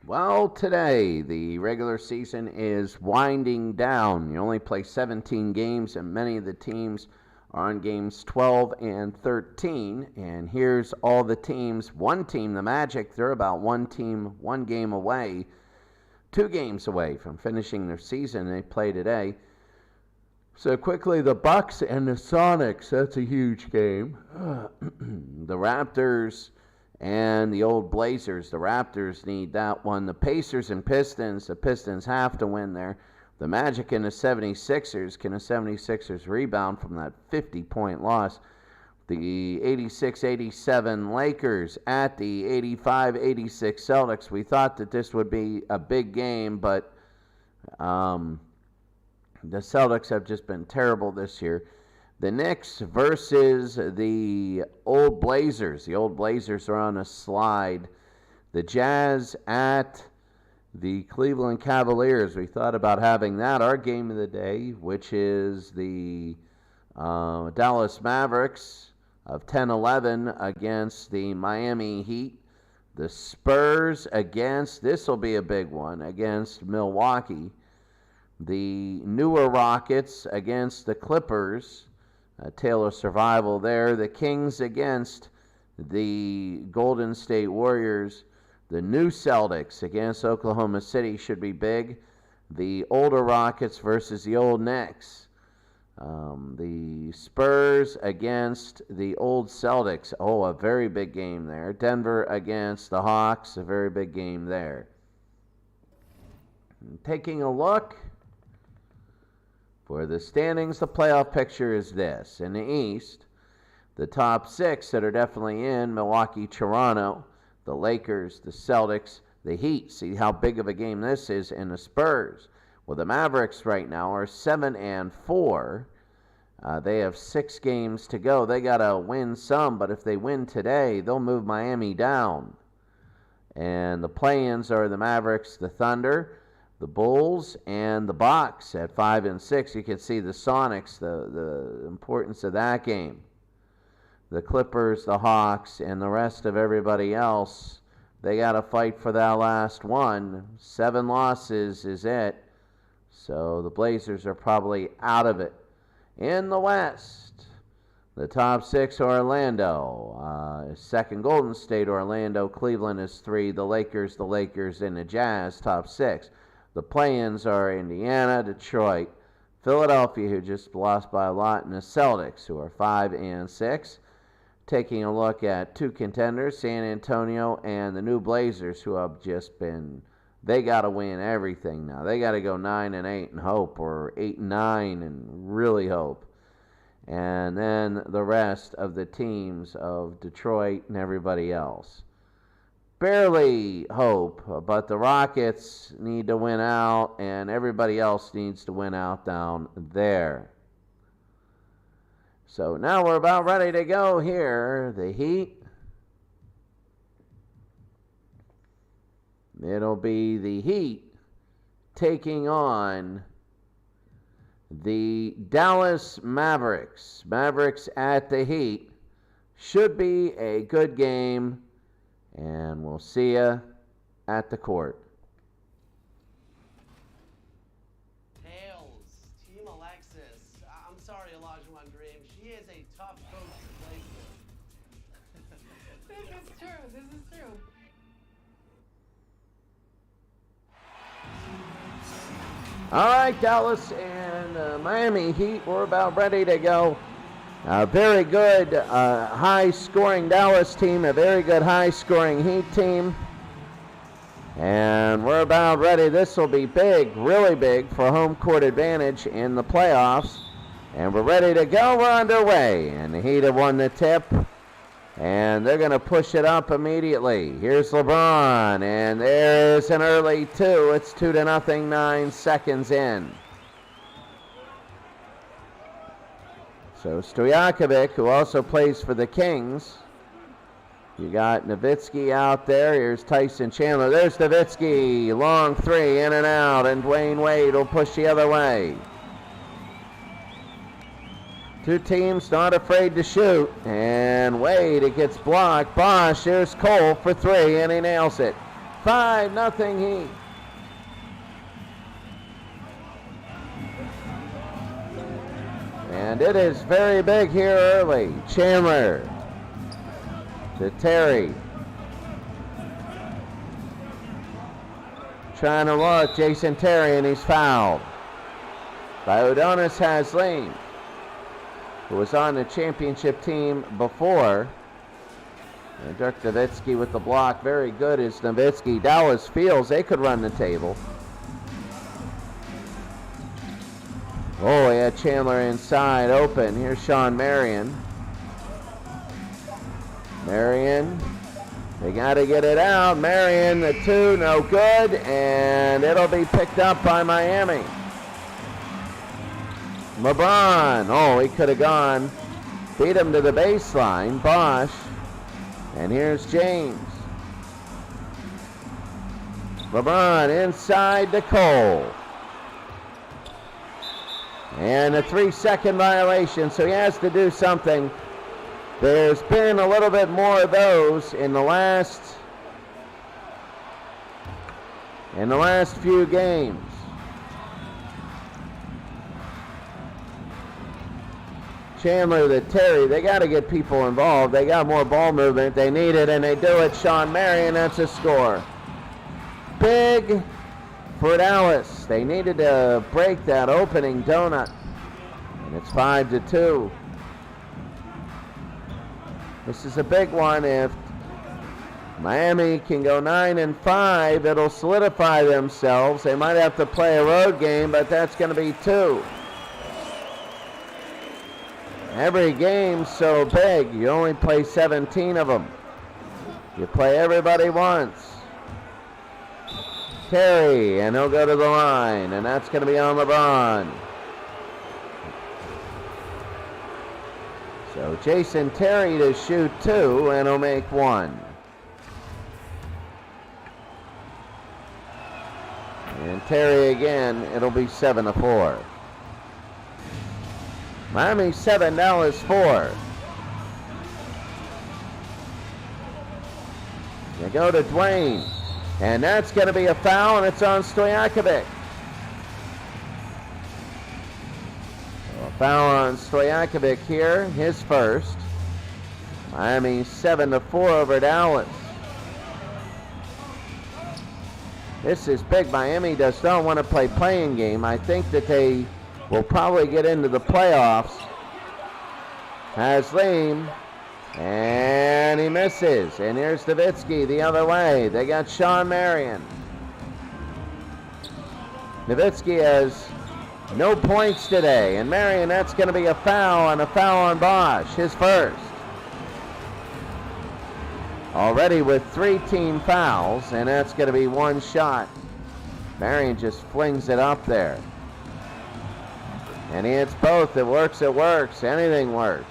Well, today the regular season is winding down. You only play 17 games, and many of the teams are on games 12 and 13. And here's all the teams. One team, the Magic, they're about one game away, 2 games away from finishing their season. They play today. So quickly, the Bucks and the Sonics, that's a huge game. The Raptors and the old Blazers. The Raptors need that one. The Pacers and Pistons. The Pistons have to win there. The Magic and the 76ers. Can the 76ers rebound from that 50-point loss? The 86-87 Lakers at the 85-86 Celtics. We thought that this would be a big game, but the Celtics have just been terrible this year. The Knicks versus the old Blazers. The old Blazers are on a slide. The Jazz at the Cleveland Cavaliers. We thought about having that our game of the day, which is the Dallas Mavericks of 10-11 against the Miami Heat. The Spurs against, this will be a big one, against Milwaukee. The newer Rockets against the Clippers. A tale of survival there. The Kings against the Golden State Warriors. The new Celtics against Oklahoma City should be big. The older Rockets versus the old Knicks. The Spurs against the old Celtics. Oh, a very big game there. Denver against the Hawks. A very big game there. Taking a look for the standings, the playoff picture is this. In the East, the top 6 that are definitely in: Milwaukee, Toronto, the Lakers, the Celtics, the Heat. See how big of a game this is, and the Spurs. Well, the Mavericks right now are 7-4. They have 6 games to go. They got to win some, but if they win today, they'll move Miami down. And the play-ins are the Mavericks, the Thunder, the Bulls, and the Bucks at 5 and 6. You can see the Sonics, the importance of that game. The Clippers, the Hawks, and the rest of everybody else, they got to fight for that last one. 7 losses is it. So the Blazers are probably out of it. In the West, the top 6 are Orlando. Second, Golden State, Orlando. Cleveland is 3. The Lakers, and the Jazz, top 6. The play-ins are Indiana, Detroit, Philadelphia, who just lost by a lot, and the Celtics, who are 5 and 6. Taking a look at 2 contenders, San Antonio and the new Blazers, who have just been, they got to win everything now. They got to go 9-8 and hope, or 8-9 and really hope. And then the rest of the teams of Detroit and everybody else barely hope, but the Rockets need to win out, and everybody else needs to win out down there. So now we're about ready to go here. The Heat. It'll be the Heat taking on the Dallas Mavericks. Mavericks at the Heat. Should be a good game. And we'll see you at the court. Tails, Team Alexis. I'm sorry, Elijah Dream. She is a tough coach to play for. This is true. All right, Dallas and Miami Heat, we're about ready to go. A very good high-scoring Dallas team, a very good high-scoring Heat team. And we're about ready. This will be big, really big, for home court advantage in the playoffs. And we're ready to go. We're underway. And the Heat have won the tip. And they're going to push it up immediately. Here's LeBron. And there is an early 2. It's 2-0, 9 seconds in. So Stojakovic, who also plays for the Kings. You got Nowitzki out there. Here's Tyson Chandler. There's Nowitzki. Long 3, in and out. And Dwayne Wade will push the other way. 2 teams not afraid to shoot. And Wade, it gets blocked. Bosch, here's Cole for 3, and he nails it. 5-0 Heat. And it is very big here early. Chandler to Terry. Trying to look, Jason Terry, and he's fouled by Udonis Haslem, who was on the championship team before. And Dirk Nowitzki with the block. Very good is Nowitzki. Dallas feels they could run the table. Oh, yeah, Chandler inside, open. Here's Sean Marion. Marion, they got to get it out. Marion, the 2, no good, and it'll be picked up by Miami. LeBron, oh, he could have gone. Beat him to the baseline. Bosch, and here's James. LeBron inside to Cole. And a 3-second violation, so he has to do something. There's been a little bit more of those in the last few games. Chandler to Terry, they got to get people involved. They got more ball movement. They need it, and they do it. Sean Marion, that's a score. Big for Dallas. They needed to break that opening donut. And it's 5-2. This is a big one. If Miami can go 9-5, it'll solidify themselves. They might have to play a road game, but that's going to be 2. Every game's so big, you only play 17 of them. You play everybody once. Terry, and he'll go to the line, and that's going to be on LeBron. So Jason Terry to shoot 2, and he'll make 1. And Terry again, it'll be 7-4. Miami 7, Dallas 4. They go to Dwayne. And that's going to be a foul, and it's on Stojakovic. So a foul on Stojakovic here, his first. Miami 7-4 over Dallas. This is big. Miami does not want to play playing game. I think that they will probably get into the playoffs. Haslem. And he misses. And here's Nowitzki the other way. They got Sean Marion. Nowitzki has no points today. And Marion, that's going to be a foul, and a foul on Bosch, his first. Already with 3 team fouls, and that's going to be 1 shot. Marion just flings it up there. And he hits both. It works, it works. Anything works.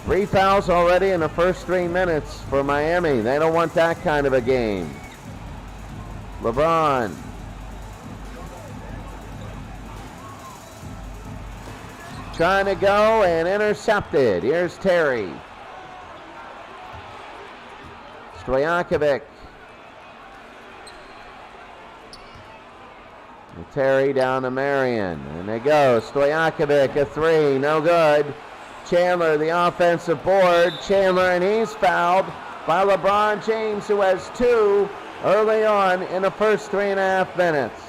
3 fouls already in the first 3 minutes for Miami. They don't want that kind of a game. LeBron. Trying to go and intercepted. Here's Terry. Stojakovic. And Terry down to Marion. And they go. Stojakovic, a 3. No good. Chandler, the offensive board. Chandler, and he's fouled by LeBron James, who has 2 early on in the first 3.5 minutes.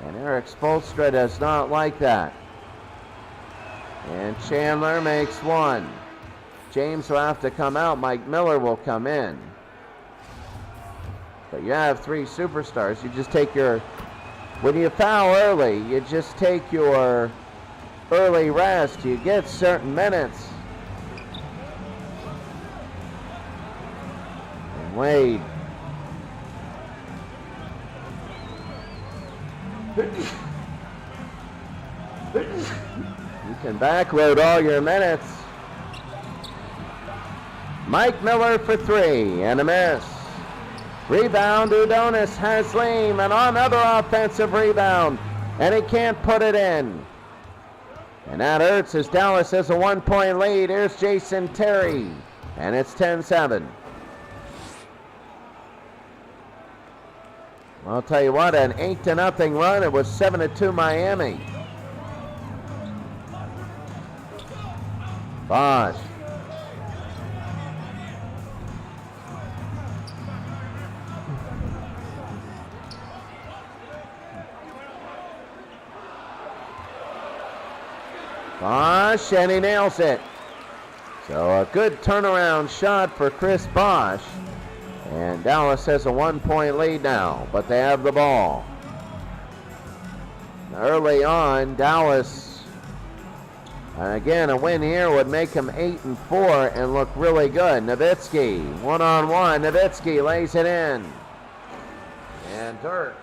And Eric Spoelstra does not like that. And Chandler makes 1. James will have to come out. Mike Miller will come in. But you have 3 superstars. You just take your, when you foul early, you just take your early rest. You get certain minutes. And Wade. You can backload all your minutes. Mike Miller for 3 and a miss. Rebound, Udonis Haslem, and another offensive rebound, and he can't put it in. And that hurts as Dallas has a 1-point lead. Here's Jason Terry. and it's 10-7. I'll tell you what, an 8-0 run. It was 7-2 Miami. Bosch. Bosch, and he nails it. So a good turnaround shot for Chris Bosch. And Dallas has a 1-point lead now, but they have the ball. Early on, Dallas, again, a win here would make them 8-4 and look really good. Nowitzki, one-on-one. Nowitzki lays it in. And Dirk.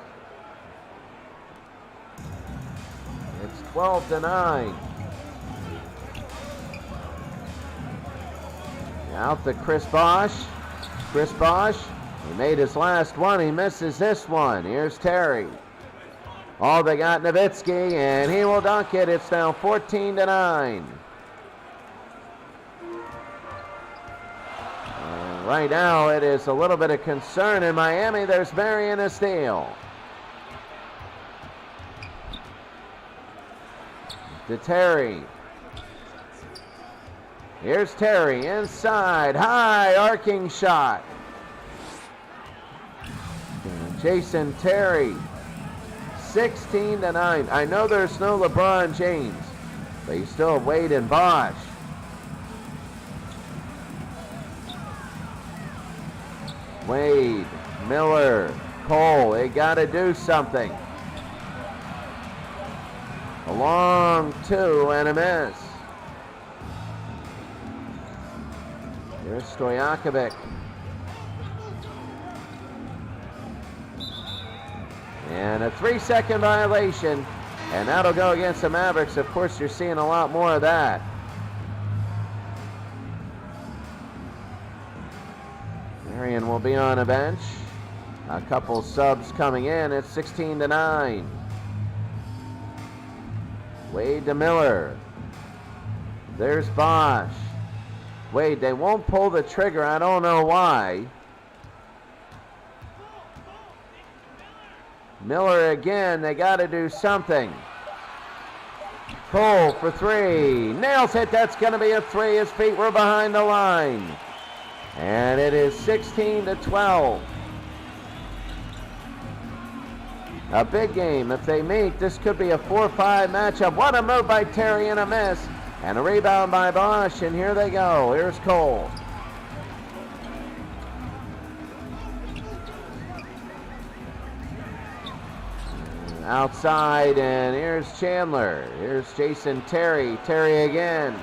It's 12-9. Out to Chris Bosch. Chris Bosch, he made his last one. He misses this one. Here's Terry. Oh, they got Nowitzki, and he will dunk it. It's now 14-9. And right now, it is a little bit of concern in Miami. There's Marion a steal. To Terry. Here's Terry inside, high arcing shot. And Jason Terry, 16-9. I know there's no LeBron James, but you still have Wade and Bosch. Wade, Miller, Cole, they got to do something. A long two and a miss. Here's Stojakovic. And a 3-second violation. And that'll go against the Mavericks. Of course, you're seeing a lot more of that. Marion will be on a bench. A couple subs coming in. It's 16-9. Wade to Miller. There's Bosch. Wade, they won't pull the trigger. I don't know why. Miller again. They got to do something. Cole for three. Nails it. That's going to be a three. His feet were behind the line. And it is 16-12. A big game. If they meet, this could be a 4-5 matchup. What a move by Terry and a miss. And a rebound by Bosch, and here they go. Here's Cole. Outside, and here's Chandler. Here's Jason Terry. Terry again.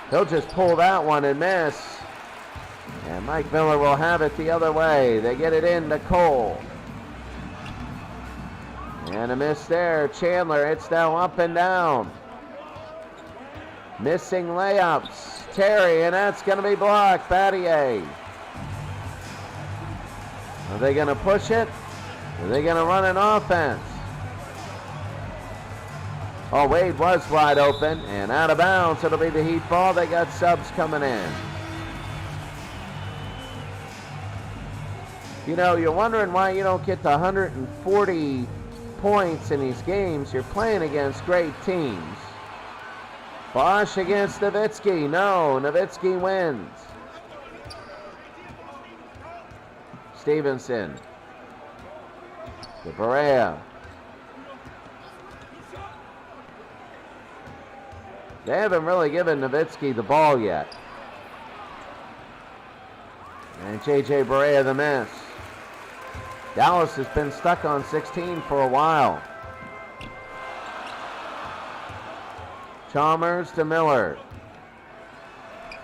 He'll just pull that one and miss. And Mike Miller will have it the other way. They get it in to Cole. And a miss there. Chandler, it's now up and down. Missing layups. Terry, and that's going to be blocked. Battier. Are they going to push it? Are they going to run an offense? Oh, Wade was wide open and out of bounds. It'll be the Heat ball. They got subs coming in. You know, you're wondering why you don't get to 140 points in these games. You're playing against great teams. Bosch against Nowitzki. No, Nowitzki wins. Stevenson. To Barea. They haven't really given Nowitzki the ball yet. And J.J. Barea the miss. Dallas has been stuck on 16 for a while. Chalmers to Miller.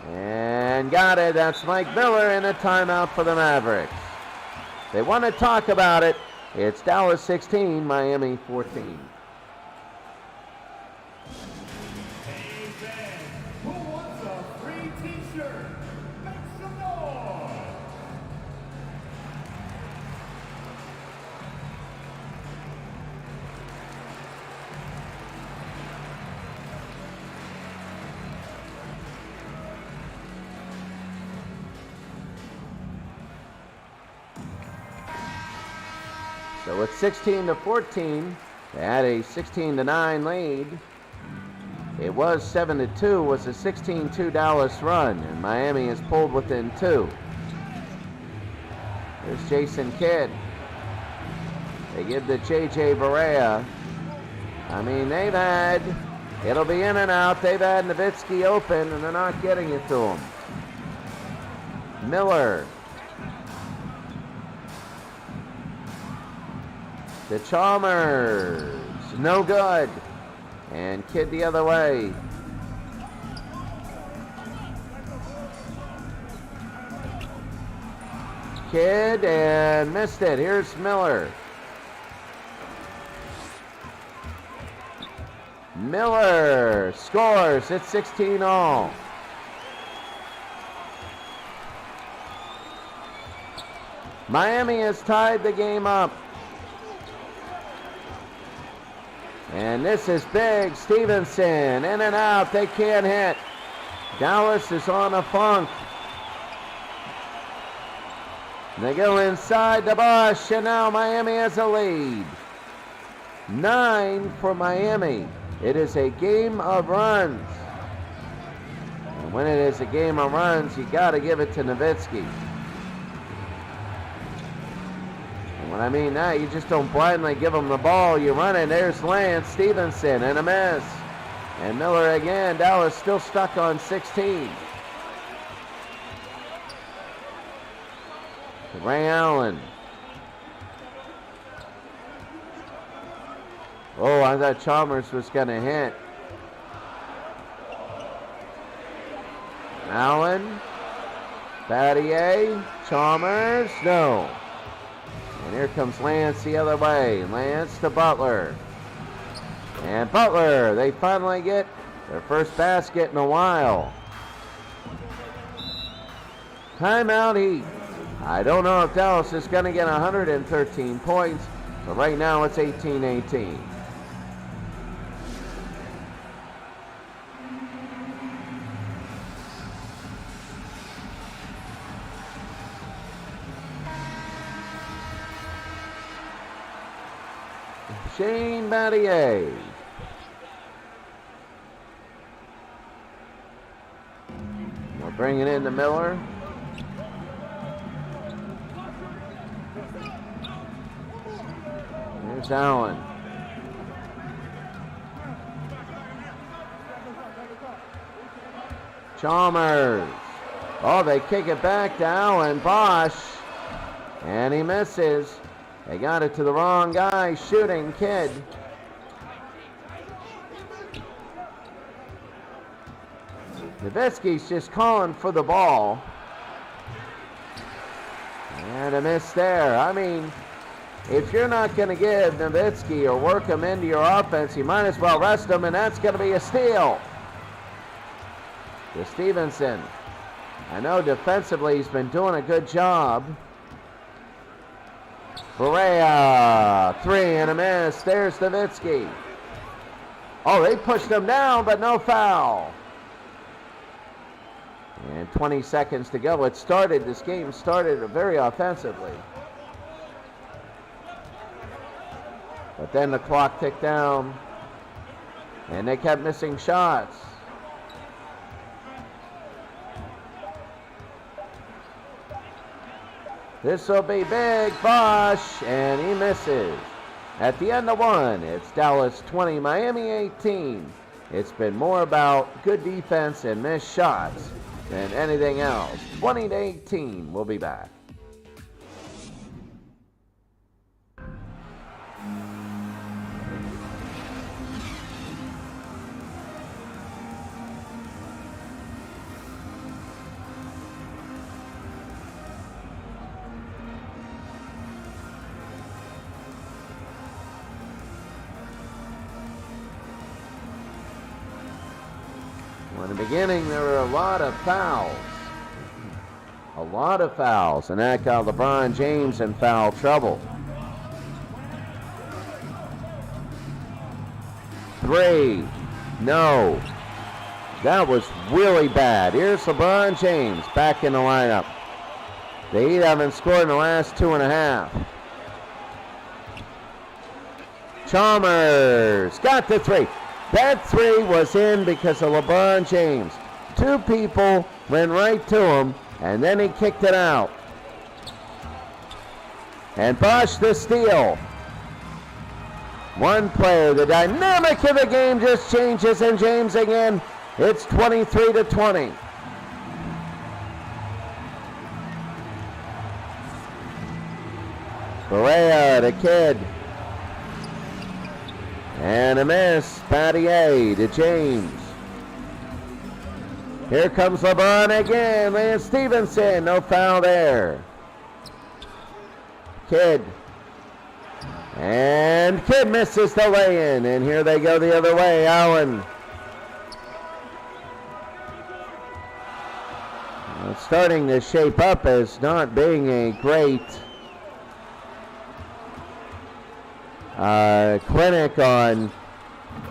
And got it. That's Mike Miller and a timeout for the Mavericks. They want to talk about it. It's Dallas 16, Miami 14. with 16-14, they had a 16-9 lead. It was 7-2, was a 16-2 Dallas run, and Miami is pulled within 2. There's Jason Kidd. They give to J.J. Barea. I mean, it'll be in and out. They've had Nowitzki open, and they're not getting it to him. Miller. To Chalmers. No good. And Kidd the other way. Kidd and missed it. Here's Miller. Miller scores. It's 16-all. Miami has tied the game up. And this is big. Stevenson in and out. They can't hit. Dallas is on a funk. They go inside the Bush, and now Miami has a lead. 9 for Miami. It is a game of runs. And when it is a game of runs, you got to give it to Nowitzki. And when I mean that, you just don't blindly give him the ball. You run it. There's Lance Stevenson and a miss. And Miller again. Dallas still stuck on 16. Ray Allen. Oh, I thought Chalmers was going to hit. Allen. Battier. Chalmers. No. And here comes Lance the other way. Lance to Butler. And Butler, they finally get their first basket in a while. Timeout Heat. I don't know if Dallas is going to get 113 points, but right now it's 18-18. Shane Battier. We'll bring it in to Miller. Here's Allen. Chalmers. Oh, they kick it back to Allen. Bosch. And he misses. They got it to the wrong guy. Shooting Kidd. Nowitzki's just calling for the ball. And a miss there. I mean, if you're not going to give Nowitzki or work him into your offense, you might as well rest him, and that's going to be a steal. To Stevenson. I know defensively he's been doing a good job. Barea, 3 and a miss. There's Nowitzki. Oh, they pushed him down, but no foul. And 20 seconds to go. This game started very offensively. But then the clock ticked down, and they kept missing shots. This will be big. Bosch, and he misses. At the end of one, it's Dallas 20, Miami 18. It's been more about good defense and missed shots than anything else. 20-18. We'll be back. Well, in the beginning, there were a lot of fouls. And that got LeBron James in foul trouble. 3. No. That was really bad. Here's LeBron James back in the lineup. The Heat haven't scored in the last 2.5. Chalmers got the three. That three was in because of LeBron James. Two people went right to him, and then he kicked it out. And Bosch the steal. One player, the dynamic of the game just changes, and James again. It's 23-20. Berea to Kidd. And a miss. Battier to James. Here comes LeBron again. Lance Stevenson. No foul there. Kidd. And Kidd misses the lay-in. And here they go the other way. Allen. It's starting to shape up as not being a great clinic on.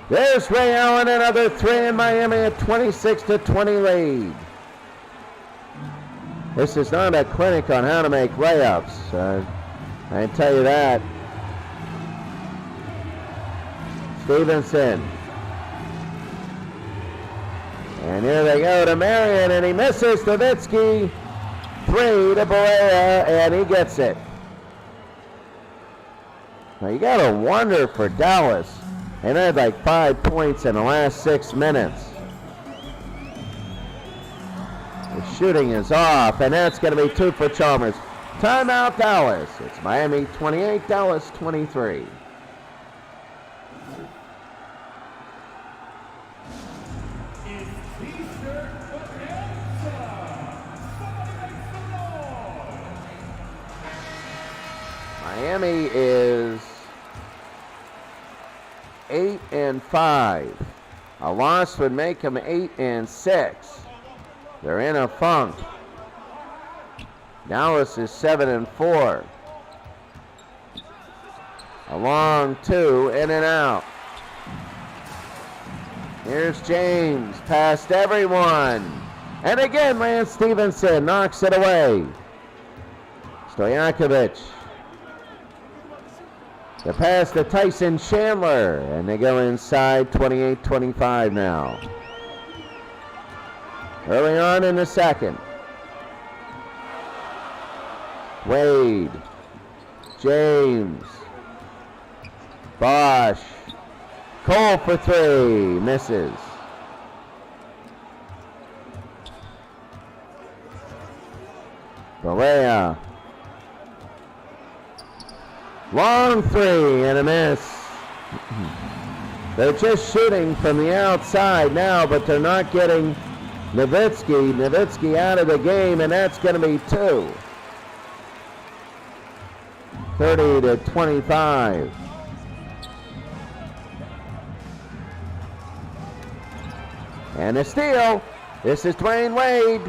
There's Ray Allen, another three in Miami, a 26-20 lead. This is not a clinic on how to make layups. I can tell you that. Stevenson. And here they go to Marion, and he misses. Nowitzki. Three to Berea, and he gets it. Now you gotta wonder for Dallas. And they had like 5 points in the last 6 minutes. The shooting is off, and that's gonna be 2 for Chalmers. Timeout Dallas. It's Miami 28, Dallas 23. Miami is 8-5. A loss would make them 8-6. They're in a funk. Dallas is 7-4. A long two, in and out. Here's James, past everyone. And again, Lance Stevenson knocks it away. Stojakovic. The pass to Tyson Chandler, and they go inside 28-25 now. Early on in the second. Wade. James. Bosch. Cole for three. Misses. Berea. Long three and a miss. They're just shooting from the outside now, but they're not getting Nowitzki. Nowitzki out of the game, and that's going to be 2. 30-25. And a steal. This is Dwayne Wade.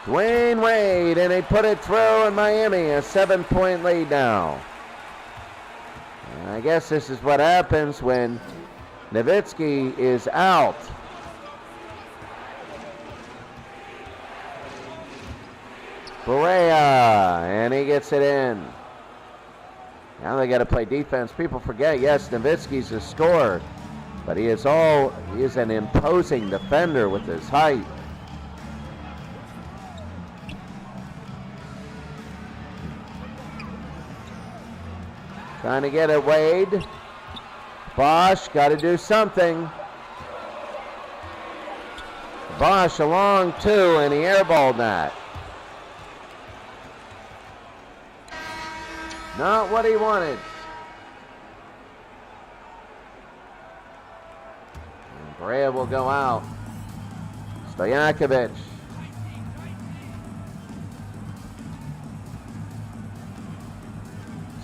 Dwayne Wade, and they put it through in Miami, a 7-point lead now. And I guess this is what happens when Nowitzki is out. Berea, and he gets it in. Now they got to play defense. People forget, yes, Nowitzki's a scorer, but he is an imposing defender with his height. Trying to get it, Wade. Bosch got to do something. Bosch a long two, and he airballed that. Not what he wanted. And Berea will go out. Stojakovic.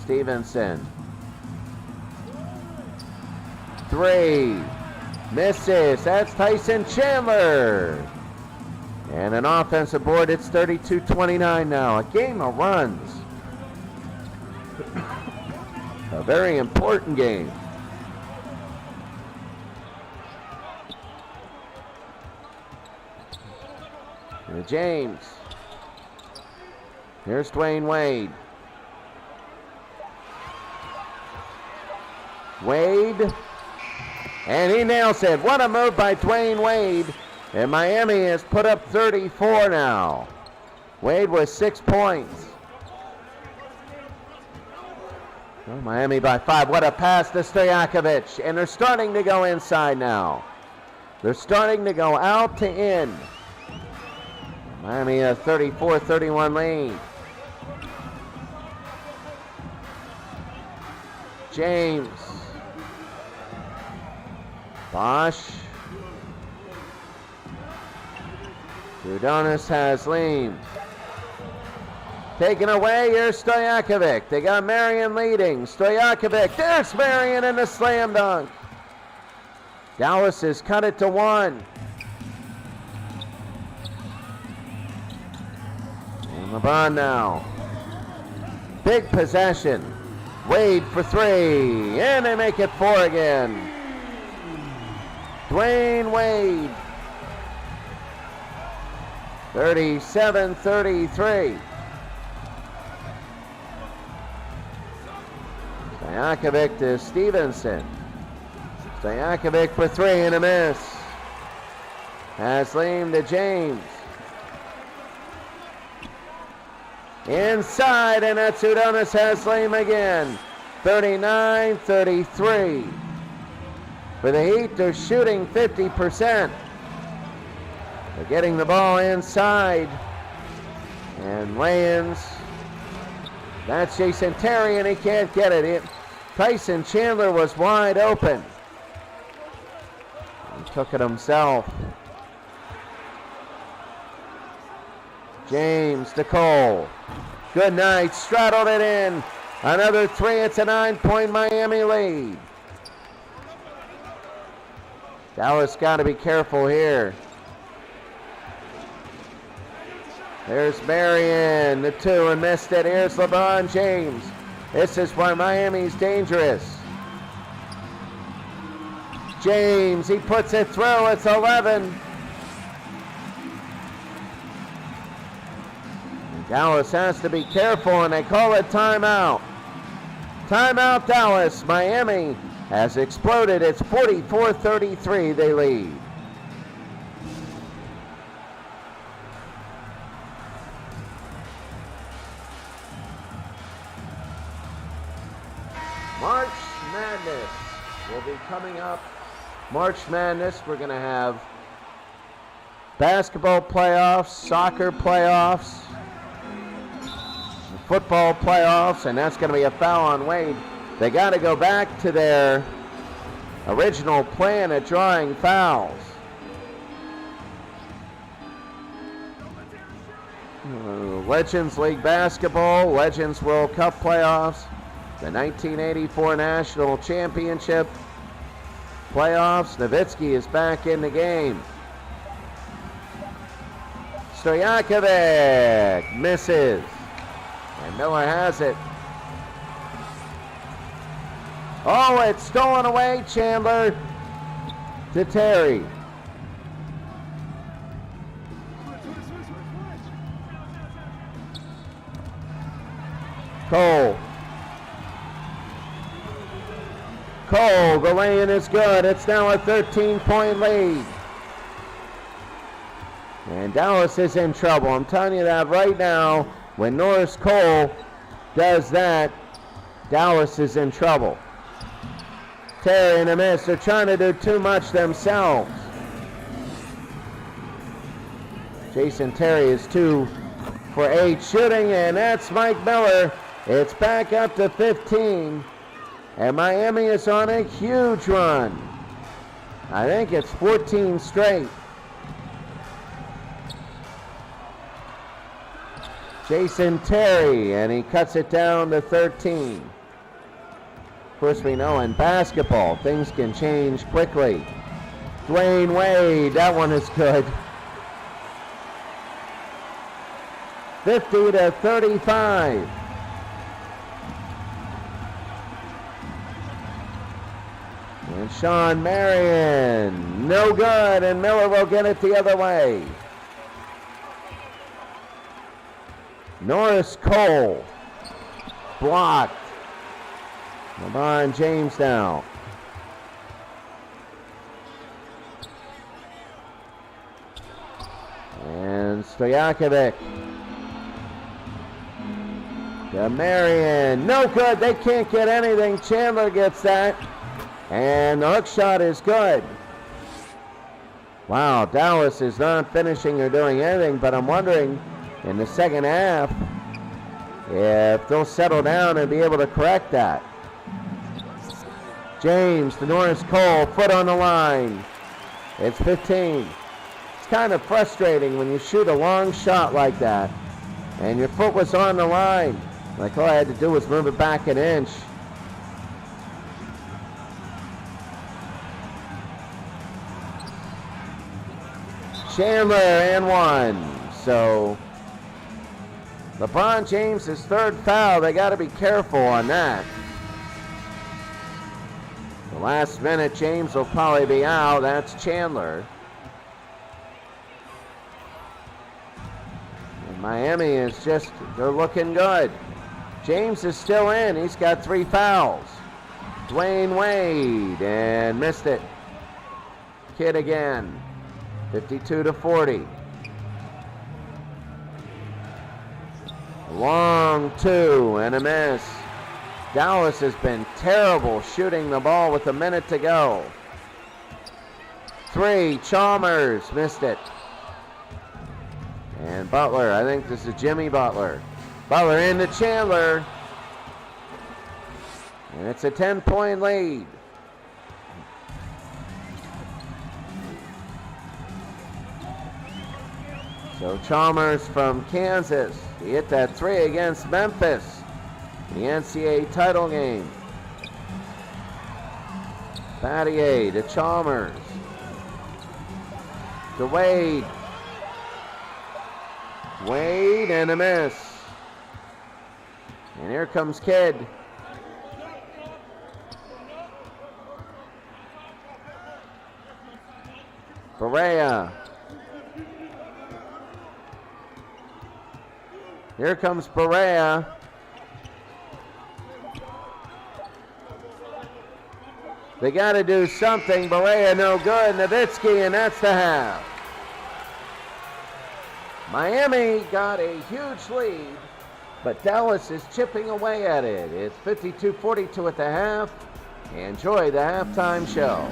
Stevenson. Three. Misses. That's Tyson Chandler. And an offensive board. It's 32-29 now. A game of runs. A very important game. And James. Here's Dwayne Wade. Wade. And he nails it. What a move by Dwayne Wade. And Miami has put up 34 now. Wade with 6 points. Oh, Miami by 5. What a pass to Stojakovic. And they're starting to go inside now. They're starting to go out to in. Miami a 34-31 lead. James. Bosch. Udonis has Leam. Taken away, here's Stojakovic. They got Marion leading. Stojakovic, there's Marion in the slam dunk. Dallas has cut it to 1. And LeBron now. Big possession. Wade for 3, and they make it 4 again. Dwayne Wade. 37-33. Stojakovic to Stevenson. Stojakovic for 3 and a miss. Haslim to James. Inside, and that's Udonis Haslim again. 39-33. For the Heat, they're shooting 50%. They're getting the ball inside. And Layens. That's Jason Terry, and he can't get it. Tyson Chandler was wide open. He took it himself. James to Cole. Good night. Straddled it in. Another 3. It's a 9-point Miami lead. Dallas got to be careful here. There's Marion, the 2, and missed it. Here's LeBron James. This is why Miami's dangerous. James, he puts it through. It's 11. Dallas has to be careful, and they call it timeout. Timeout, Dallas. Miami has exploded. It's 44-33. They lead. March Madness will be coming up. March Madness, we're going to have basketball playoffs, soccer playoffs, football playoffs, and that's going to be a foul on Wade. They got to go back to their original plan of drawing fouls. Legends League Basketball, Legends World Cup playoffs, the 1984 National Championship playoffs. Nowitzki is back in the game. Stojakovic misses. And Miller has it. Oh, it's stolen away, Chandler to Terry. Cole. Cole, the lay-in is good. It's now a 13-point lead. And Dallas is in trouble. I'm telling you that right now. When Norris Cole does that, Dallas is in trouble. Terry and a miss. They're trying to do too much themselves. Jason Terry is 2 for 8 shooting, and that's Mike Miller. It's back up to 15. And Miami is on a huge run. I think it's 14 straight. Jason Terry, and he cuts it down to 13. Of course, we know in basketball, things can change quickly. Dwayne Wade, that one is good. 50-35. And Sean Marion, no good, and Miller will get it the other way. Norris Cole, blocked. LeBron James now. And Stojakovic. To Marion. No good. They can't get anything. Chandler gets that. And the hook shot is good. Wow, Dallas is not finishing or doing anything, but I'm wondering in the second half if they'll settle down and be able to correct that. James to Norris Cole, foot on the line. It's 15. It's kind of frustrating when you shoot a long shot like that and your foot was on the line. Like all I had to do was move it back an inch. Chandler and one. So LeBron James' third foul. They got to be careful on that. The last minute, James will probably be out. That's Chandler. And Miami is just, they're looking good. James is still in. He's got 3 fouls. Dwayne Wade, and missed it. Kidd again. 52-40. Long 2 and a miss. Dallas has been terrible shooting the ball with a minute to go. 3, Chalmers missed it. And Butler, I think this is Jimmy Butler. Butler into Chandler. And it's a 10-point lead. So Chalmers from Kansas. He hit that 3 against Memphis in the NCAA title game. Battier to Chalmers. To Wade. Wade and a miss. And here comes Kidd. Perea. Here comes Perea. They got to do something. Perea no good. Nowitzki, and that's the half. Miami got a huge lead, but Dallas is chipping away at it. It's 52-42 at the half. Enjoy the halftime show.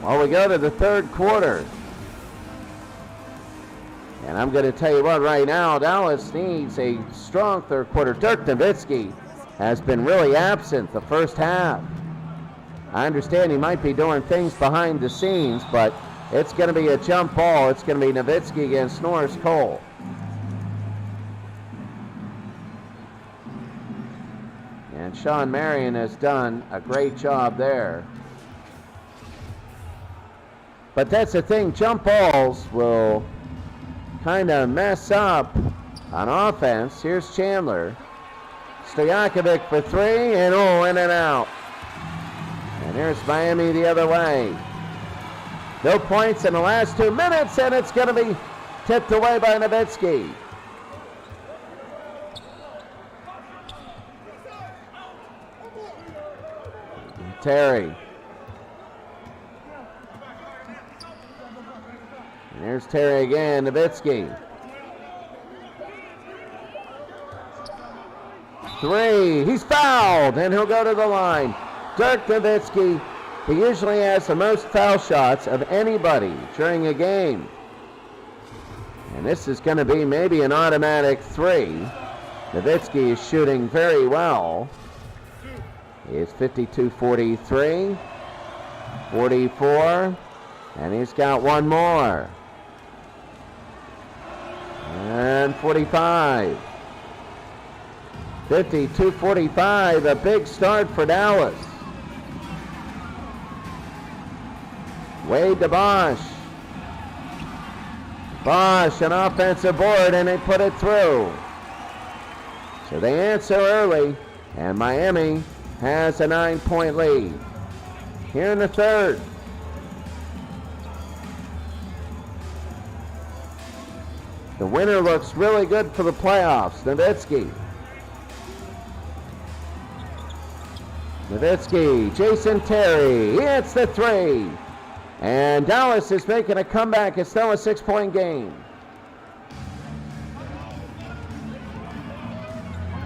Well, we go to the third quarter. And I'm going to tell you what, right now, Dallas needs a strong third quarter. Dirk Nowitzki has been really absent the first half. I understand he might be doing things behind the scenes, but it's going to be a jump ball. It's going to be Nowitzki against Norris Cole. And Sean Marion has done a great job there. But that's the thing, jump balls will kind of mess up on offense. Here's Chandler. Stojakovic for 3, and in and out. And here's Miami the other way. No points in the last 2 minutes, and it's going to be tipped away by Nowitzki. Terry. And here's Terry again, Nowitzki. 3, he's fouled, and he'll go to the line. Dirk Nowitzki, he usually has the most foul shots of anybody during a game. And this is going to be maybe an automatic 3. Nowitzki is shooting very well. He's 52-43, 44, and he's got one more. And 45. 52-45, a big start for Dallas. Wade to Bosch. Bosch, an offensive board, and they put it through. So they answer early, and Miami has a 9-point lead. Here in the third. The winner looks really good for the playoffs, Nowitzki. Nowitzki, Jason Terry, he hits the 3. And Dallas is making a comeback. It's still a 6-point game.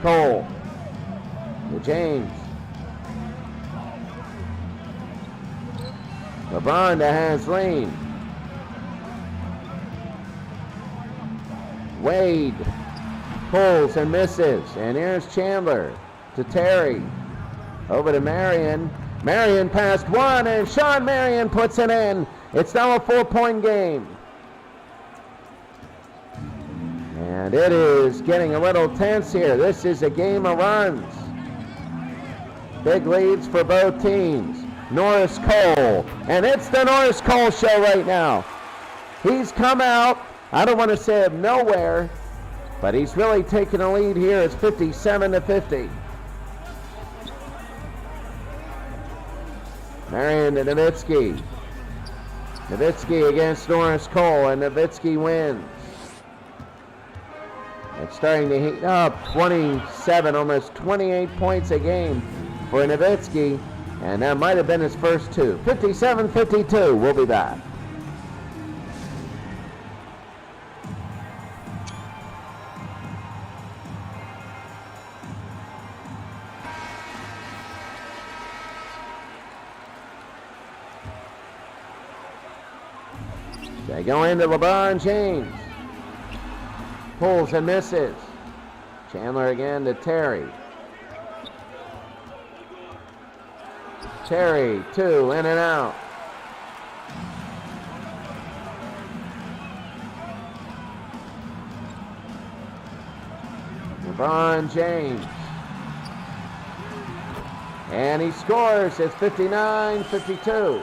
Cole to James. LeBron to Hasleen. Wade pulls and misses. And here's Chandler to Terry. Over to Marion. Marion passed one, and Sean Marion puts it in. It's now a 4-point game. And it is getting a little tense here. This is a game of runs. Big leads for both teams. Norris Cole. And it's the Norris Cole show right now. He's come out, I don't want to say of nowhere, but he's really taken a lead here. It's 57-50. Marion to Nowitzki. Nowitzki against Norris Cole, and Nowitzki wins. It's starting to heat up. 27, almost 28 points a game for Nowitzki, and that might have been his first 2. 57-52. We'll be back. They go into LeBron James. Pulls and misses. Chandler again to Terry. Terry, 2, in and out. LeBron James. And he scores. It's 59-52.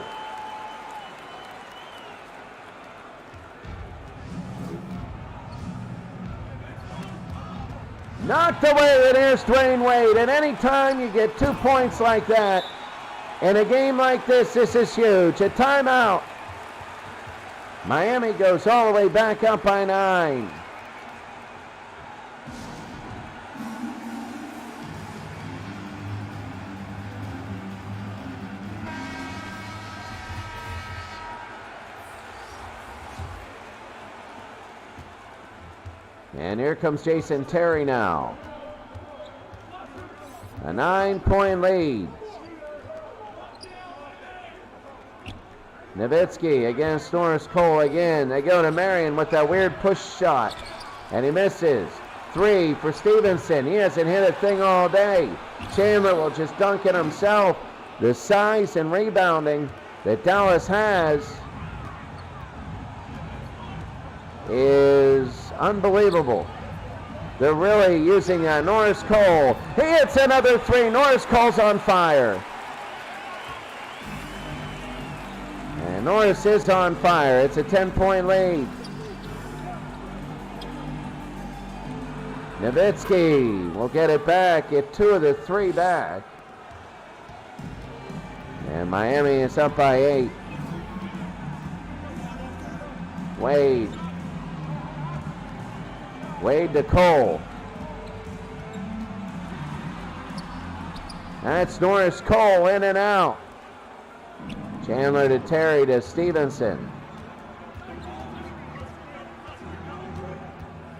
Knocked away, and here's Dwayne Wade. And any time you get 2 points like that in a game like this is huge. A timeout. Miami goes all the way back up by 9. And here comes Jason Terry now. A 9-point lead. Nowitzki against Norris Cole again. They go to Marion with that weird push shot. And he misses. 3 for Stevenson. He hasn't hit a thing all day. Chandler will just dunk it himself. The size and rebounding that Dallas has is unbelievable. They're really using Norris Cole. He hits another 3. Norris Cole's on fire. And Norris is on fire. It's a 10-point lead. Nowitzki will get it back, get 2 of the 3 back. And Miami is up by 8. Wade to Cole. That's Norris Cole in and out. Chandler to Terry to Stevenson.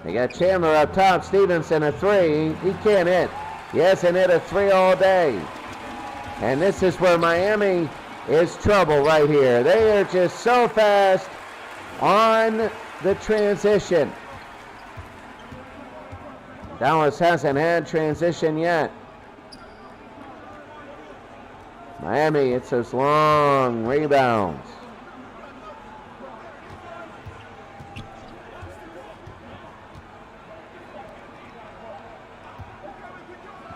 They got Chandler up top. Stevenson a 3. He can't hit. He hasn't hit a 3 all day. And this is where Miami is trouble right here. They are just so fast on the transition. Dallas hasn't had transition yet. Miami, it's those long rebounds.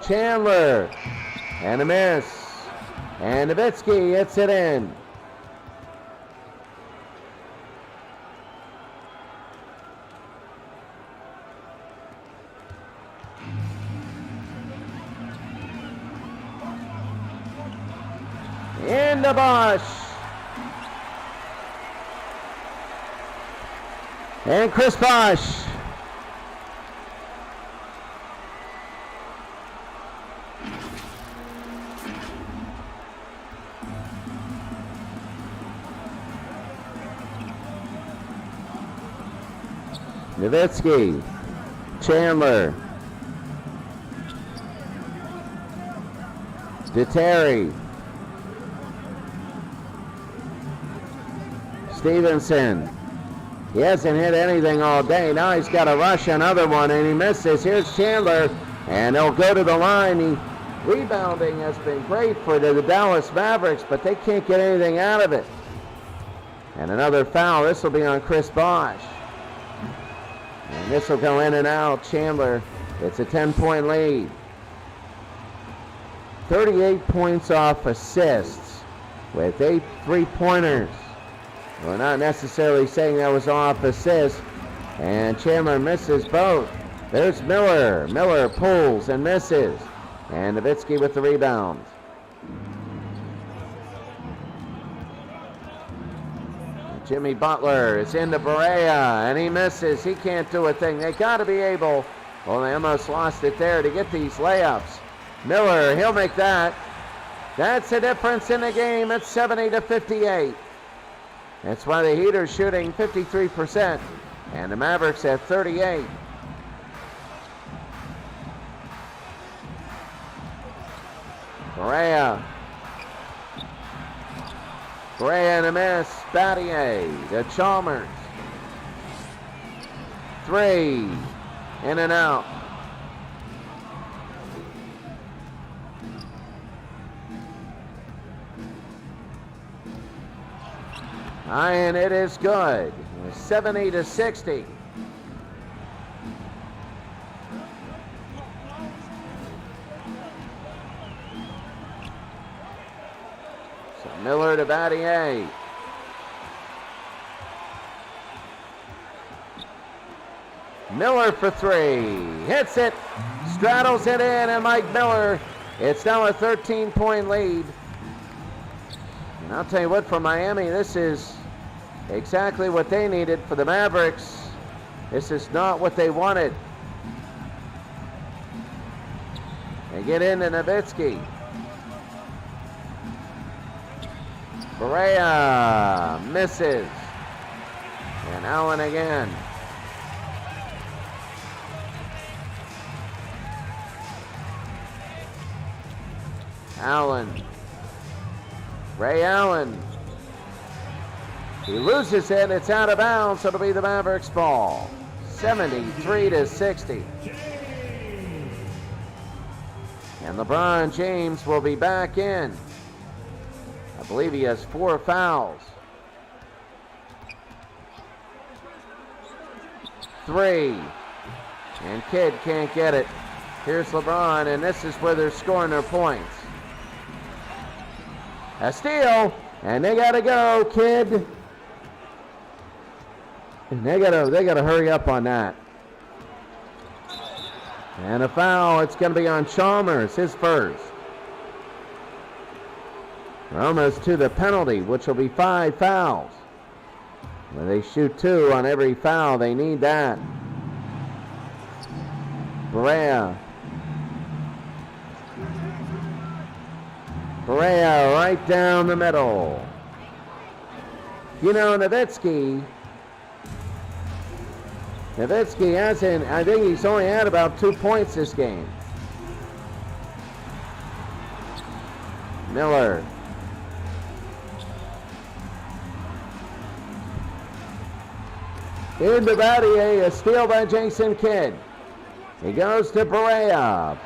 Chandler, and a miss. And Nowitzki hits it in. Into Bosch. And Chris Bosch. Nowitzki, Chandler, DeTerry, Stevenson. He hasn't hit anything all day. Now he's got to rush another one, and he misses. Here's Chandler, and he'll go to the line. Rebounding has been great for the Dallas Mavericks, but they can't get anything out of it. And another foul. This will be on Chris Bosch. And this will go in and out. Chandler, it's a 10-point lead. 38 points off assists with 8 3-pointers. We're not necessarily saying that was off assists. And Chandler misses both. There's Miller. Miller pulls and misses. And Nowitzki with the rebound. Jimmy Butler is into Barea, and he misses. He can't do a thing. They got to be able, well, they almost lost it there, to get these layups. Miller, he'll make that. That's the difference in the game. It's 70-58. That's why the Heat are shooting 53%, and the Mavericks at 38. Barea and a miss. Battier to Chalmers. 3. In and out. And it is good. 70-60. Miller to Battier. Miller for 3. Hits it. Straddles it in, and Mike Miller. It's now a 13-point lead. And I'll tell you what, for Miami, this is exactly what they needed. For the Mavericks, this is not what they wanted. They get into Nowitzki. Barea misses. And Allen again. Allen. Ray Allen. He loses it. It's out of bounds. It'll be the Mavericks ball. 73-60. And LeBron James will be back in. I believe he has 4 fouls. 3. And Kidd can't get it. Here's LeBron, and this is where they're scoring their points. A steal, and they gotta go, Kidd. And they gotta hurry up on that. And a foul. It's gonna be on Chalmers, his first. We're almost to the penalty, which will be 5 fouls. When they shoot 2 on every foul, they need that. Barea right down the middle. You know, Nowitzki hasn't, I think he's only had about 2 points this game. Miller. Into Battier, a steal by Jason Kidd. He goes to Barea,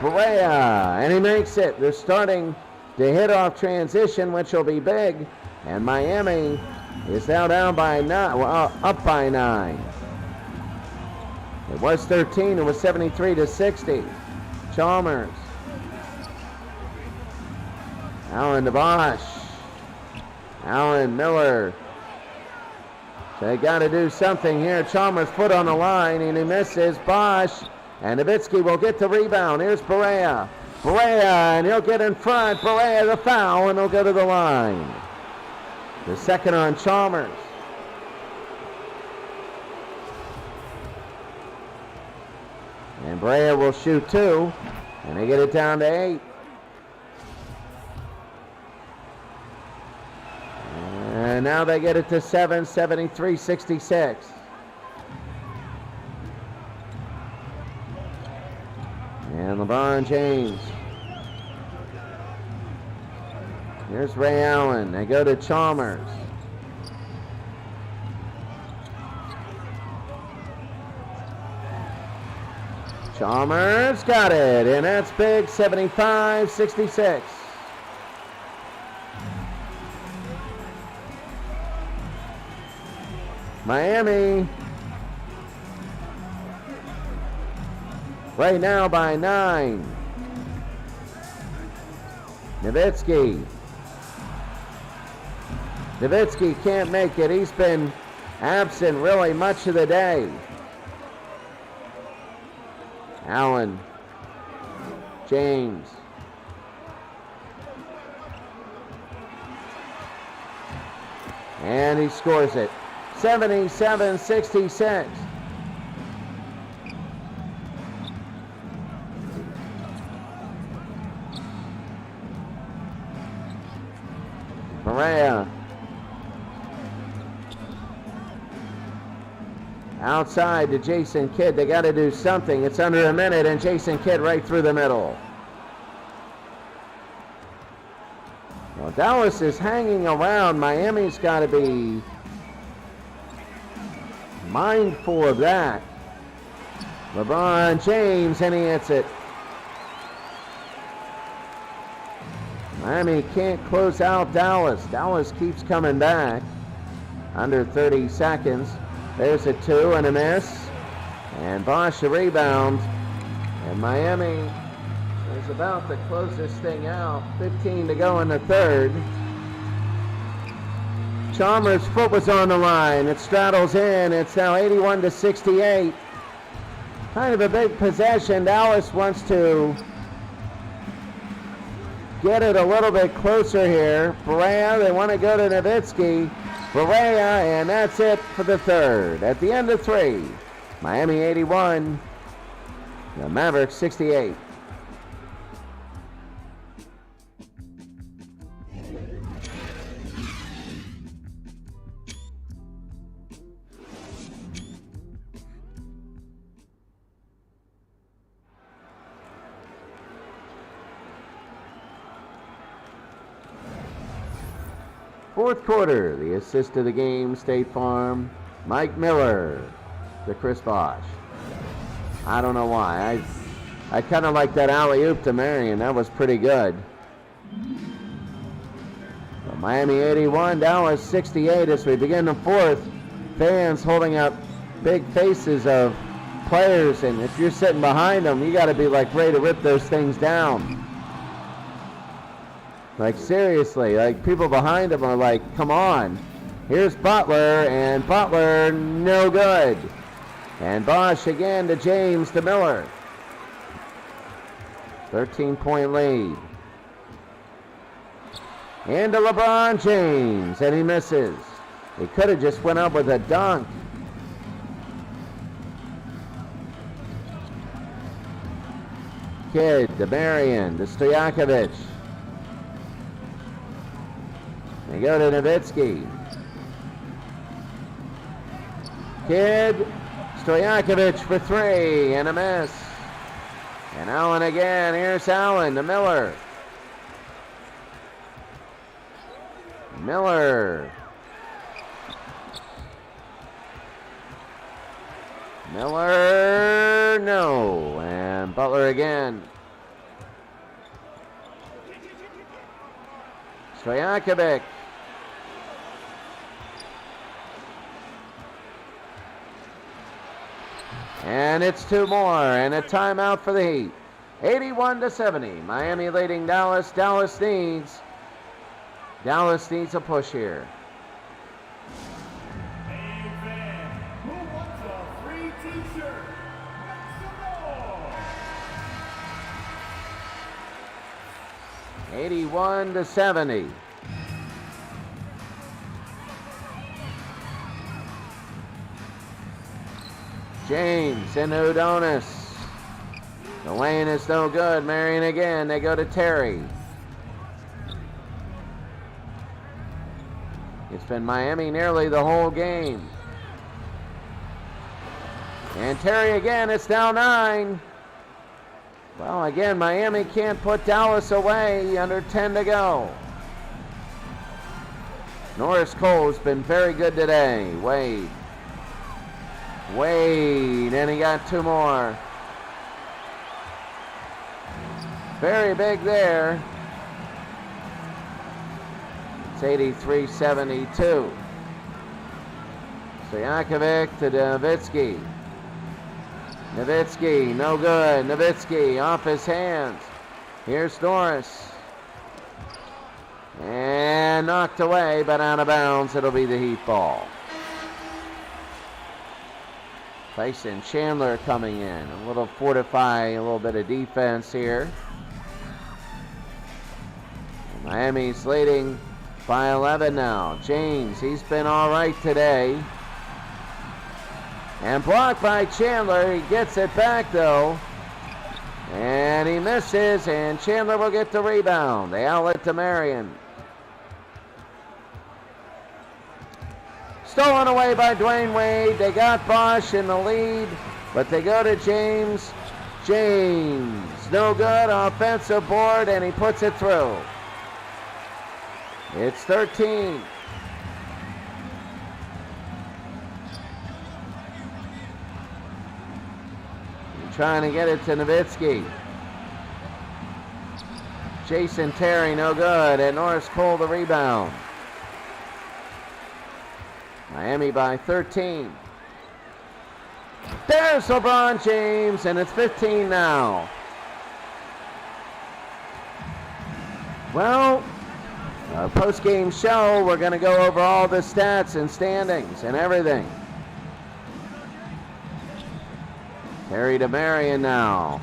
and he makes it. They're starting to hit off transition, which will be big. And Miami is now down by 9, well, up by 9. It was 13, it was 73-60. Chalmers. Allen to Bosch. Allen, Miller. They got to do something here. Chalmers foot on the line, and he misses. Bosch, and Nowitzki will get the rebound. Here's Barea, and he'll get in front. Barea the foul, and he'll go to the line. The second on Chalmers. And Barea will shoot 2, and they get it down to 8. And now they get it to 7, 73-66. And LeBron James. Here's Ray Allen. They go to Chalmers. Chalmers got it, and that's big, 75-66. Miami right now by 9. Nowitzki can't make it. He's been absent really much of the day. Allen, James. And he scores it. 77-66. Barea. Outside to Jason Kidd. They got to do something. It's under a minute, and Jason Kidd right through the middle. Well, Dallas is hanging around. Miami's got to be mindful of that. LeBron James, and he hits it. Miami can't close out Dallas. Dallas keeps coming back. Under 30 seconds. There's a 2 and a miss. And Bosch the rebound. And Miami is about to close this thing out. 15 to go in the third. Chalmers' foot was on the line. It straddles in. It's now 81-68. Kind of a big possession. Dallas wants to get it a little bit closer here. Barea, they want to go to Nowitzki. Barea, and that's it for the third. At the end of 3, Miami 81, the Mavericks 68. Fourth quarter, the assist of the game, State Farm, Mike Miller to Chris Bosch. I don't know why. I kind of like that alley-oop to Marion. That was pretty good. So Miami 81, Dallas 68 as we begin the fourth. Fans holding up big faces of players, and if you're sitting behind them, you got to be like ready to rip those things down. Like seriously, like people behind him are like, come on. Here's Butler, and Butler no good. And Bosch again to James to Miller. 13-point lead. Into LeBron James, and he misses. He could have just went up with a dunk. Kidd to Marion to Stojakovic. They go to Nowitzki. Kidd, Stojakovic for three, and a miss. And Allen again. Here's Allen to Miller. Miller. Miller, no. And Butler again. Stojakovic. And it's two more, and a timeout for the Heat. 81-70. Miami leading Dallas. Dallas needs a push here. Hey fan, who wants a free t-shirt? Make some more! 81-70. James into Udonis. The lane is no good. Marion again. They go to Terry. It's been Miami nearly the whole game. And Terry again. It's now 9. Well, again, Miami can't put Dallas away. Under 10 to go. Norris Cole's been very good today. Wade, and he got two more. Very big there. It's 83-72. Stojakovic to Nowitzki. Nowitzki, no good. Nowitzki off his hands. Here's Norris. And knocked away, but out of bounds. It'll be the Heat ball. Tyson Chandler coming in. A little fortify, a little bit of defense here. Miami's leading by 11 now. James, he's been all right today. And blocked by Chandler. He gets it back though. And he misses, and Chandler will get the rebound. The outlet to Marion. Stolen away by Dwayne Wade. They got Bosch in the lead, but they go to James. James, no good. Offensive board, and he puts it through. It's 13. Trying to get it to Nowitzki. Jason Terry, no good, and Norris Cole the rebound. Miami by 13. There's LeBron James, and it's 15 now. Well, our post-game show, we're going to go over all the stats and standings and everything. Terry to Marion now.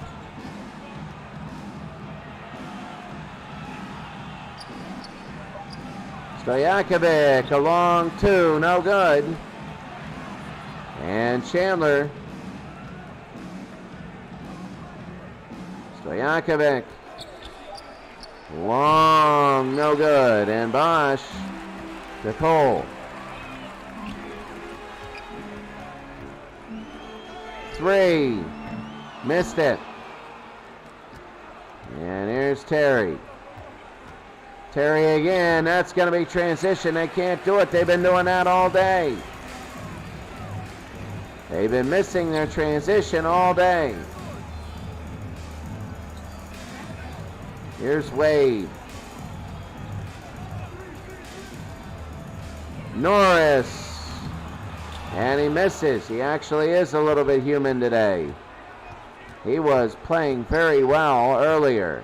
Stojakovic, a long two, no good. And Chandler. Stojakovic. Long, no good. And Bosch to Cole. 3. Missed it. And here's Terry. Terry again. That's going to be transition. They can't do it. They've been doing that all day. They've been missing their transition all day. Here's Wade. Norris. And he misses. He actually is a little bit human today. He was playing very well earlier.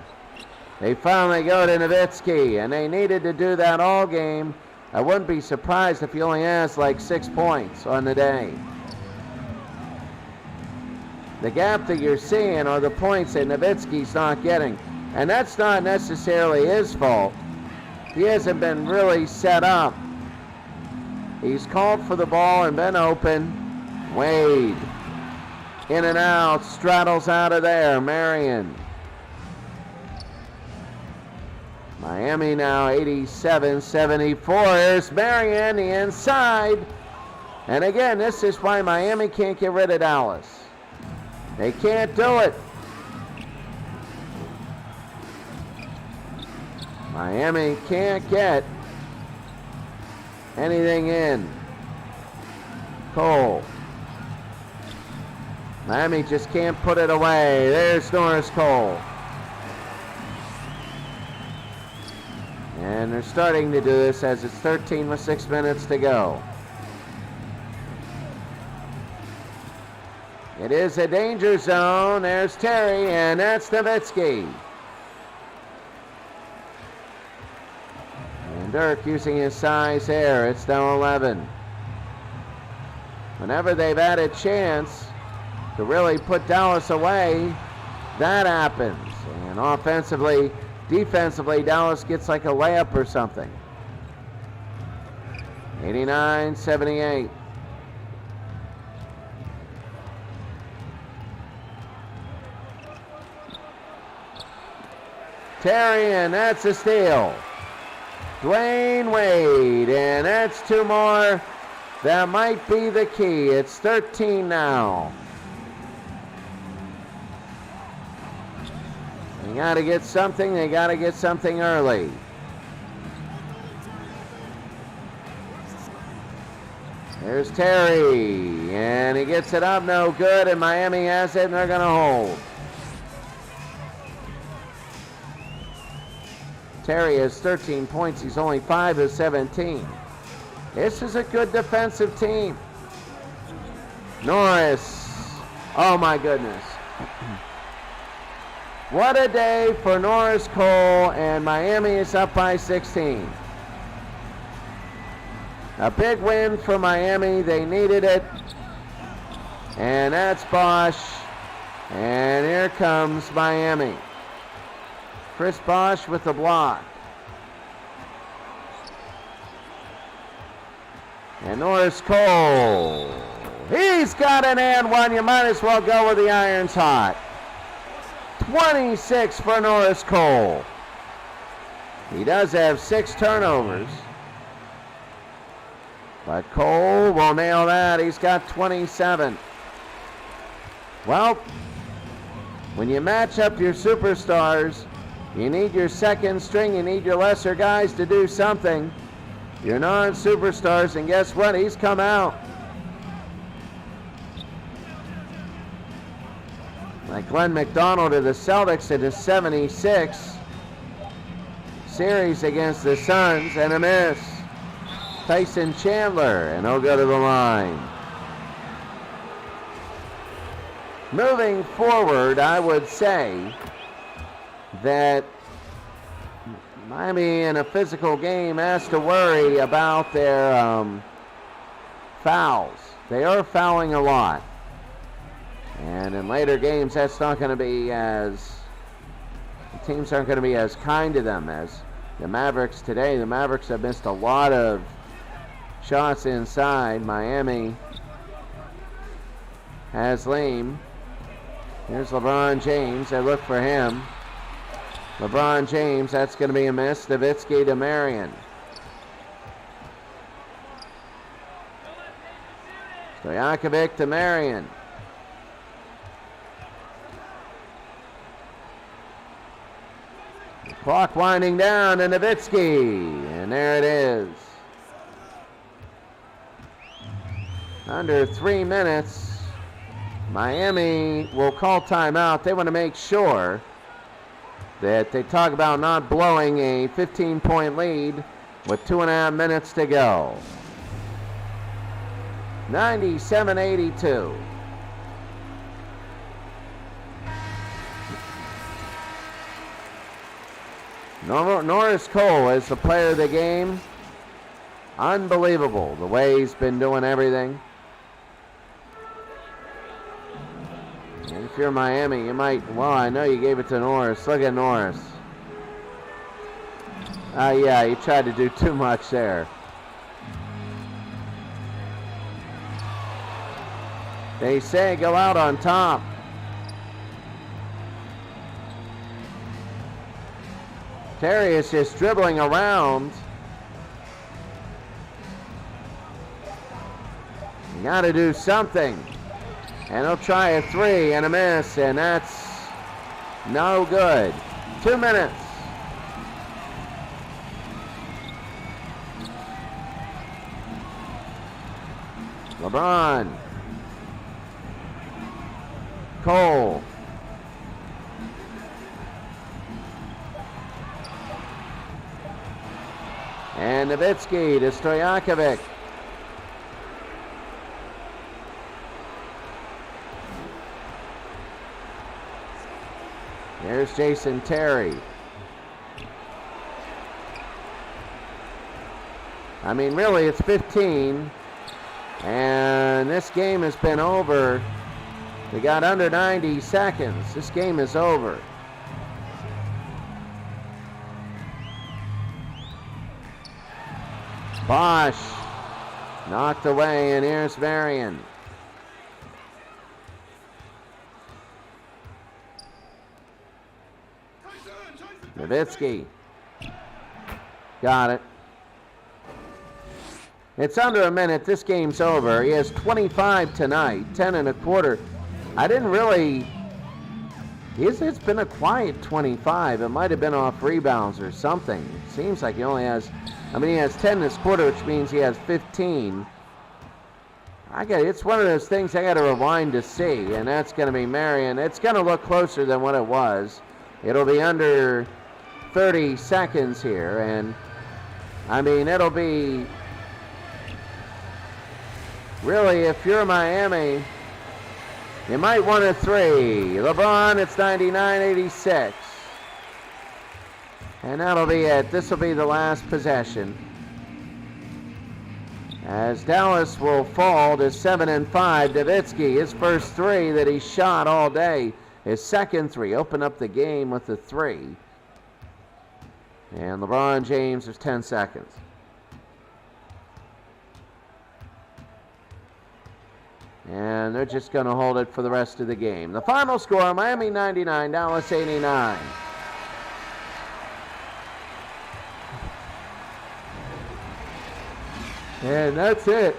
They finally go to Nowitzki, and they needed to do that all game. I wouldn't be surprised if he only has like 6 points on the day. The gap that you're seeing are the points that Nowitzki's not getting. And that's not necessarily his fault. He hasn't been really set up. He's called for the ball and been open. Wade, in and out, straddles out of there. Marion. Miami now 87-74. Here's Marion, the inside. And again, this is why Miami can't get rid of Dallas. They can't do it. Miami can't get anything in. Cole. Miami just can't put it away. There's Norris Cole. And they're starting to do this as it's 13 with 6 minutes to go. It is a danger zone. There's Terry, and that's Nowitzki. And Dirk using his size there. It's now 11. Whenever they've had a chance to really put Dallas away, that happens. And offensively, defensively, Dallas gets like a layup or something. 89-78. Terry, and that's a steal. Dwayne Wade, and that's two more. That might be the key. It's 13 now. They got to get something. They got to get something early. There's Terry, and he gets it up, no good, and Miami has it, and they're going to hold. Terry has 13 points. He's only 5 of 17. This is a good defensive team. Norris. Oh, my goodness. What a day for Norris Cole, and Miami is up by 16. A big win for Miami. They needed it. And that's Bosch. And here comes Miami. Chris Bosch with the block. And Norris Cole. He's got an and one. You might as well go with the irons hot. 26 for Norris Cole. He does have 6 turnovers. But Cole will nail that. He's got 27. Well, when you match up your superstars, you need your second string, you need your lesser guys to do something. Your non-superstars, and guess what? He's come out. Like Glenn McDonald of the Celtics at his 76 series against the Suns, and a miss. Tyson Chandler, and he'll go to the line. Moving forward, I would say that Miami in a physical game has to worry about their fouls. They are fouling a lot. And in later games, that's not going to be as, the teams aren't going to be as kind to them as the Mavericks today. The Mavericks have missed a lot of shots inside. Miami has Leam. Here's LeBron James. They look for him. LeBron James, that's going to be a miss. Nowitzki to Marion. Stojakovic to Marion. The clock winding down to Nowitzki. And there it is. Under 3 minutes. Miami will call timeout. They want to make sure that they talk about not blowing a 15-point lead with 2.5 minutes to go. 97-82. Norris Cole is the player of the game. Unbelievable the way he's been doing everything. And if you're Miami, you might, well, I know you gave it to Norris. Look at Norris. Yeah, he tried to do too much there. They say go out on top. Terry is just dribbling around. You got to do something. And he'll try a three and a miss, and that's no good. 2 minutes. LeBron. Cole. And Nowitzki to Stojakovic. There's Jason Terry. I mean, really, it's 15. And this game has been over. We got under 90 seconds. This game is over. Bosch knocked away, and here's Marion. Nowitzki. Got it. It's under a minute. This game's over. He has 25 tonight, 10 and a quarter. I didn't really... It's been a quiet 25. It might have been off rebounds or something. It seems like he only has... I mean, he has 10 this quarter, which means he has 15. It's one of those things I got to rewind to see, and that's going to be Marion. It's going to look closer than what it was. It'll be under 30 seconds here, and I mean, it'll be... Really, if you're Miami, you might want a three. LeBron, it's 99-86. And that'll be it. This will be the last possession, as Dallas will fall to 7-5. Nowitzki, his first three that he shot all day, his second three, open up the game with the three. And LeBron James, there's 10 seconds. And they're just going to hold it for the rest of the game. The final score, Miami 99, Dallas 89. And that's it.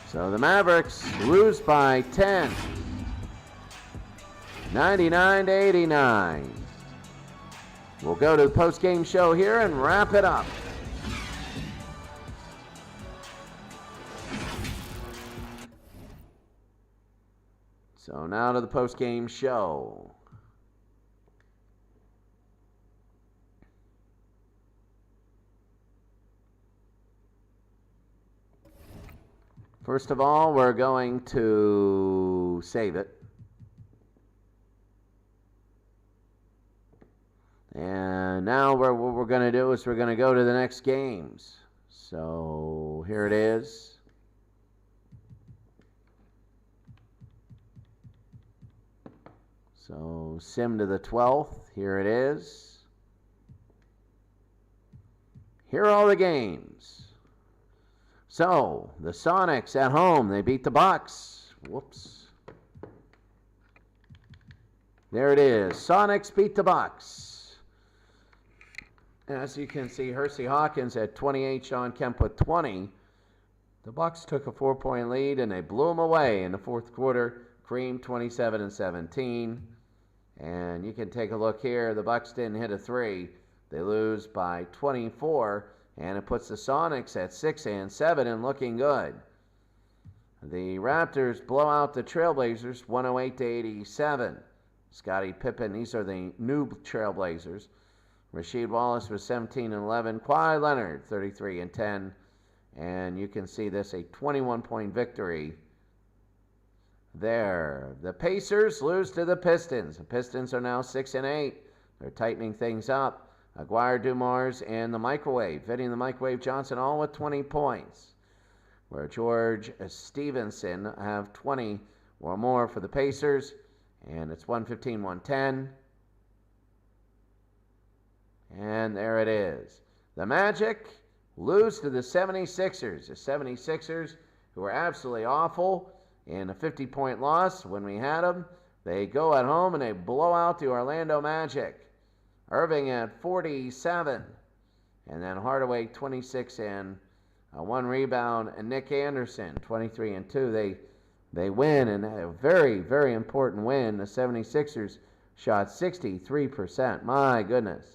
So the Mavericks lose by 10. 99-89. We'll go to the post-game show here and wrap it up. So now to the post-game show. First of all, we're going to save it. And now what we're going to do is we're going to go to the next games. So here it is. So sim to the 12th. Here it is. Here are all the games. So the Sonics at home, they beat the Bucks. Whoops. There it is. Sonics beat the Bucks. As you can see, Hersey Hawkins at 28, Sean Kemp with 20. The Bucks took a 4-point lead and they blew them away in the fourth quarter. Cream 27-17. And you can take a look here. The Bucks didn't hit a three. They lose by 24, and it puts the Sonics at 6-7 and looking good. The Raptors blow out the Trailblazers 108-87. Scottie Pippen, these are the new Trailblazers. Rasheed Wallace was 17-11. Kawhi Leonard 33-10. And you can see this, a 21-point victory there. The Pacers lose to the Pistons. The Pistons are now 6-8. They're tightening things up. Aguirre, Dumars, and the Microwave. Fitting the Microwave Johnson all with 20 points. Where George Stevenson have 20 or more for the Pacers. And it's 115-110. And there it is. The Magic lose to the 76ers. The 76ers, who were absolutely awful in a 50-point loss when we had them, they go at home and they blow out the Orlando Magic. Irving at 47. And then Hardaway 26 and 1 rebound. And Nick Anderson 23 and 2. They win, and a very, very important win. The 76ers shot 63%. My goodness.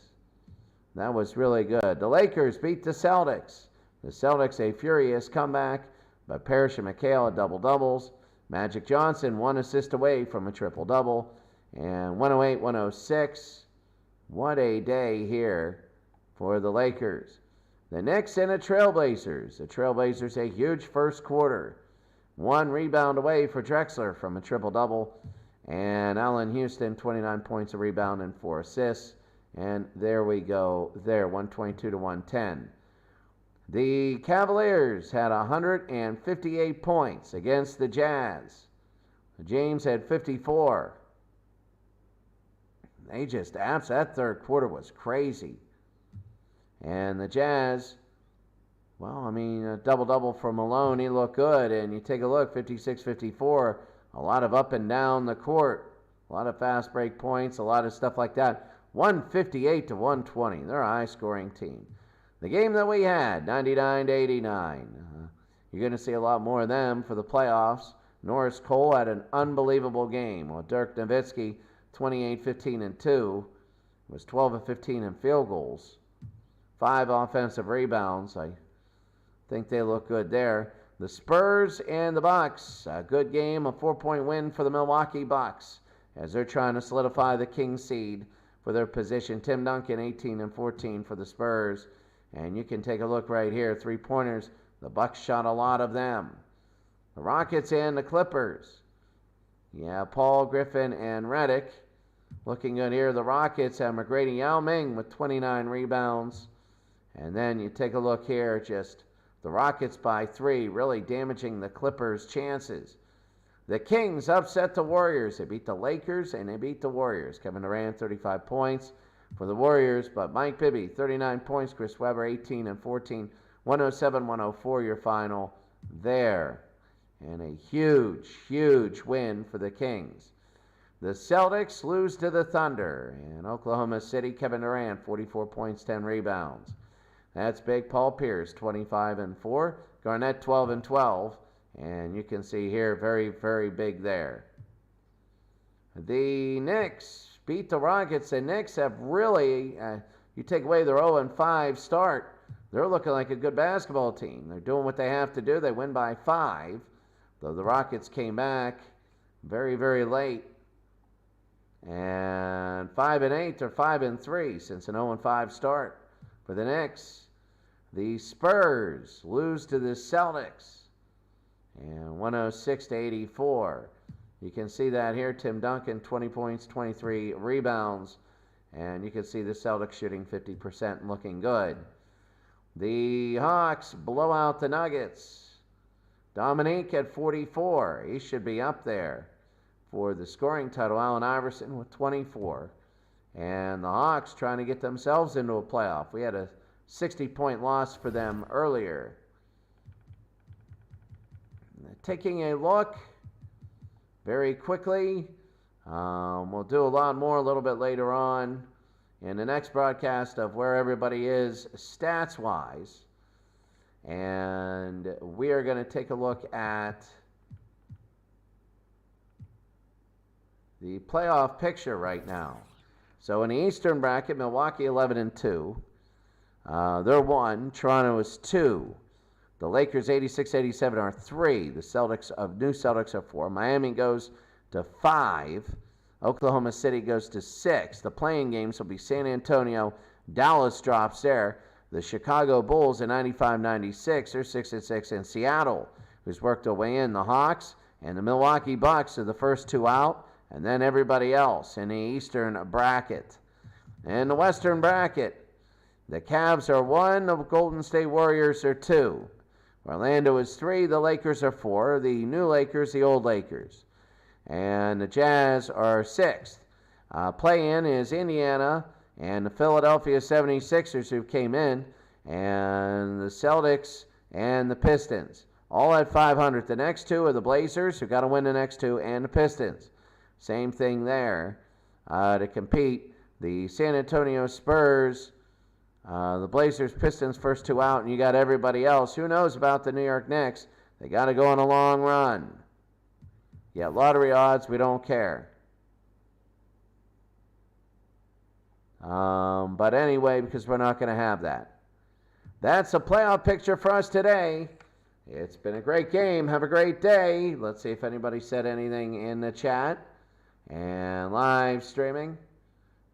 That was really good. The Lakers beat the Celtics. The Celtics a furious comeback, but Parrish and McHale at double-doubles. Magic Johnson 1 assist away from a triple-double. And 108-106. What a day here for the Lakers. The Knicks and the Trailblazers. The Trailblazers a huge first quarter. 1 rebound away for Drexler from a triple-double. And Allen Houston, 29 points, a rebound, and 4 assists. And there we go there, 122-110. The Cavaliers had 158 points against the Jazz. James had 54. They just that third quarter was crazy. And the Jazz, well, I mean, a double-double for Malone, he looked good. And you take a look, 56-54, a lot of up and down the court, a lot of fast break points, a lot of stuff like that. 158-120. They're a high-scoring team. The game that we had, 99-89. You're going to see a lot more of them for the playoffs. Norris Cole had an unbelievable game, while Dirk Nowitzki, 28-15-2, was 12-15 in field goals. 5 offensive rebounds. I think they look good there. The Spurs and the Bucks, a good game, a 4-point win for the Milwaukee Bucks as they're trying to solidify the king seed for their position. Tim Duncan, 18-14 for the Spurs. And you can take a look right here, 3-pointers. The Bucks shot a lot of them. The Rockets and the Clippers. Yeah, Paul, Griffin, and Redick. Looking good here. The Rockets have McGrady Yao Ming with 29 rebounds. And then you take a look here, just the Rockets by 3, really damaging the Clippers' chances. The Kings upset the Warriors. They beat the Lakers and they beat the Warriors. Kevin Durant, 35 points for the Warriors, but Mike Bibby, 39 points. Chris Webber, 18-14. 107-104 your final there. And a huge, huge win for the Kings. The Celtics lose to the Thunder. And Oklahoma City, Kevin Durant, 44 points, 10 rebounds. That's big. Paul Pierce, 25-4. Garnett, 12-12. And you can see here, very, very big there. The Knicks beat the Rockets. The Knicks have really, you take away their 0-5 start, they're looking like a good basketball team. They're doing what they have to do. They win by 5, though the Rockets came back very, very late. And 5-8 or 5-3 since an 0-5 start for the Knicks. The Spurs lose to the Celtics. And 106-84. You can see that here. Tim Duncan, 20 points, 23 rebounds. And you can see the Celtics shooting 50% and looking good. The Hawks blow out the Nuggets. Dominique at 44. He should be up there for the scoring title. Allen Iverson with 24. And the Hawks trying to get themselves into a playoff. We had a 60-point loss for them earlier. Taking a look very quickly. We'll do a lot more a little bit later on in the next broadcast of where everybody is stats-wise. And we are going to take a look at the playoff picture right now. So in the Eastern bracket, Milwaukee 11-2. They're 1. Toronto is 2. The Lakers 86-87 are 3. The New Celtics are 4. Miami goes to 5. Oklahoma City goes to 6. The playing games will be San Antonio. Dallas drops there. The Chicago Bulls at 95-96. They're 6-6. And Seattle, who's worked their way in. The Hawks and the Milwaukee Bucks are the first 2 out. And then everybody else in the Eastern bracket. In the Western bracket, The Cavs are 1, the Golden State Warriors are 2. Orlando is 3, the Lakers are 4, the new Lakers, the old Lakers. And the Jazz are 6th. Play-in is Indiana and the Philadelphia 76ers who came in, and the Celtics and the Pistons. All at 500. The next two are the Blazers, who got to win the next two, and the Pistons. Same thing there to compete. The San Antonio Spurs, the Blazers, Pistons, first two out, and you got everybody else. Who knows about the New York Knicks? They got to go on a long run. Yeah, lottery odds, we don't care. But anyway, because we're not going to have that. That's a playoff picture for us today. It's been a great game. Have a great day. Let's see if anybody said anything in the chat. And live streaming.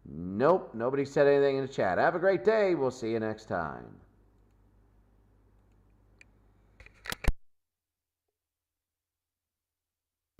Nope, nobody said anything in the chat. Have a great day. We'll see you next time.